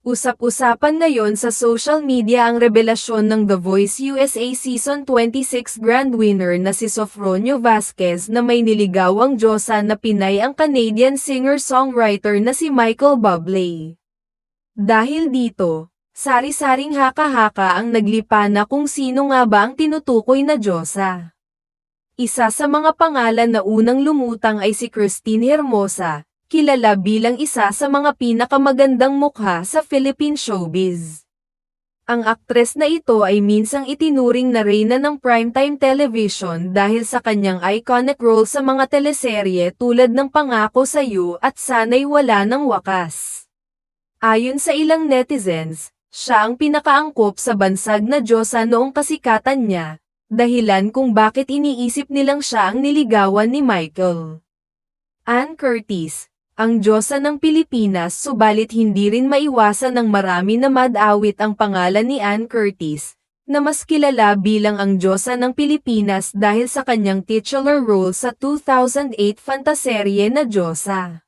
Usap-usapan ngayon sa social media ang revelasyon ng The Voice USA Season 26 Grand Winner na si Sofronio Vasquez na may niligawang diyosa na Pinay ang Canadian singer-songwriter na si Michael Bublé. Dahil dito, sari-saring haka-haka ang naglipa na kung sino nga ba ang tinutukoy na diyosa. Isa sa mga pangalan na unang lumutang ay si Christine Hermosa, kilala bilang isa sa mga pinakamagandang mukha sa Philippine showbiz. Ang aktres na ito ay minsang itinuring na reyna ng primetime television dahil sa kanyang iconic role sa mga teleserye tulad ng Pangako Sa'yo at Sana'y Wala Nang Wakas. Ayon sa ilang netizens, siya ang pinakaangkop sa bansag na diyosa noong kasikatan niya, dahilan kung bakit iniisip nilang siya ang niligawan ni Michael. Ann Curtis, ang diyosa ng Pilipinas, subalit hindi rin maiwasan ng marami na madawit ang pangalan ni Ann Curtis, na mas kilala bilang ang diyosa ng Pilipinas dahil sa kanyang titular role sa 2008 fantaserye na Diyosa.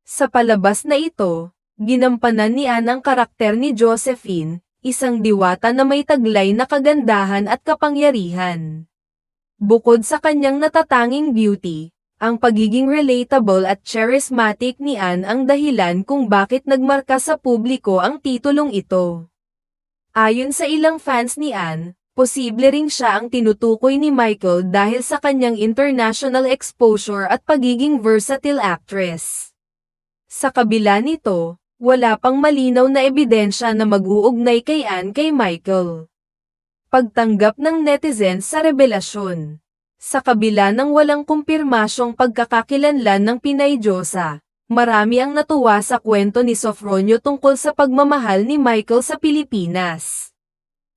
Sa palabas na ito, ginampanan ni Ann ang karakter ni Josephine, isang diwata na may taglay na kagandahan at kapangyarihan. Bukod sa kanyang natatanging beauty, ang pagiging relatable at charismatic ni Ann ang dahilan kung bakit nagmarka sa publiko ang titulong ito. Ayon sa ilang fans ni Ann, posible ring siya ang tinutukoy ni Michael dahil sa kanyang international exposure at pagiging versatile actress. Sa kabila nito, wala pang malinaw na ebidensya na mag-uugnay kay Ann kay Michael. Pagtanggap ng netizens sa revelasyon. Sa kabila ng walang kumpirmasyong pagkakakilanlan ng Pinay diyosa, marami ang natuwa sa kwento ni Sofronio tungkol sa pagmamahal ni Michael sa Pilipinas.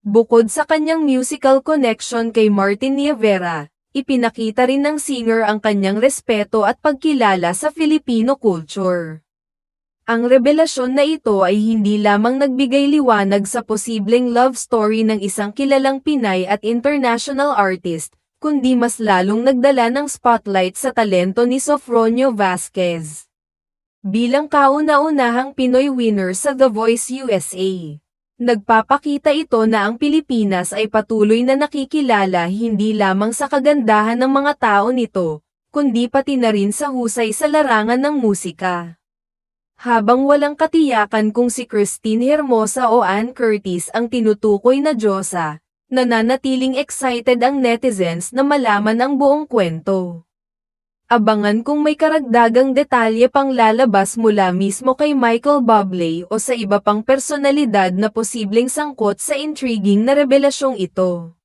Bukod sa kanyang musical connection kay Martin Nievera, ipinakita rin ng singer ang kanyang respeto at pagkilala sa Filipino culture. Ang revelasyon na ito ay hindi lamang nagbigay liwanag sa posibleng love story ng isang kilalang Pinay at international artist, kundi mas lalong nagdala ng spotlight sa talento ni Sofronio Vasquez. Bilang kauna-unahang Pinoy winner sa The Voice USA, nagpapakita ito na ang Pilipinas ay patuloy na nakikilala hindi lamang sa kagandahan ng mga tao nito, kundi pati na rin sa husay sa larangan ng musika. Habang walang katiyakan kung si Christine Hermosa o Ann Curtis ang tinutukoy na diyosa, nananatiling excited ang netizens na malaman ang buong kwento. Abangan kung may karagdagang detalye pang lalabas mula mismo kay Michael Bublé o sa iba pang personalidad na posibleng sangkot sa intriguing na revelasyong ito.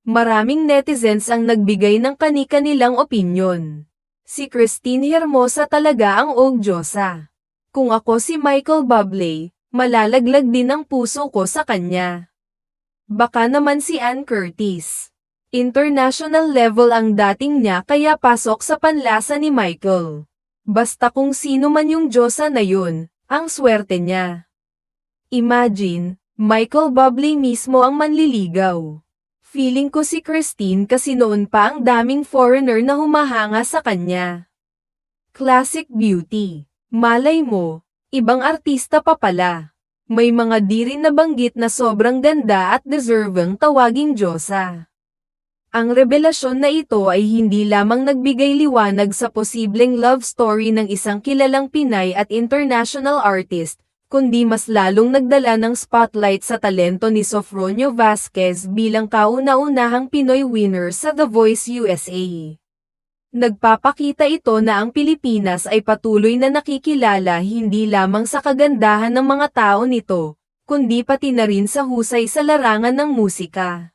Maraming netizens ang nagbigay ng kani-kanilang opinyon. Si Christine Hermosa talaga ang diyosa. Kung ako si Michael Bublé, malalaglag din ang puso ko sa kanya. Baka naman si Ann Curtis. International level ang dating niya kaya pasok sa panlasa ni Michael. Basta kung sino man yung diyosa na yun, ang swerte niya. Imagine, Michael Bublé mismo ang manliligaw. Feeling ko si Christine kasi noon pa ang daming foreigner na humahanga sa kanya. Classic beauty. Malay mo, ibang artista pa pala. May mga di rin nabanggit na sobrang ganda at deserving tawaging diyosa. Ang revelasyon na ito ay hindi lamang nagbigay liwanag sa posibleng love story ng isang kilalang Pinay at international artist, kundi mas lalong nagdala ng spotlight sa talento ni Sofronio Vasquez bilang kauna-unahang Pinoy winner sa The Voice USA. Nagpapakita ito na ang Pilipinas ay patuloy na nakikilala hindi lamang sa kagandahan ng mga tao nito, kundi pati na rin sa husay sa larangan ng musika.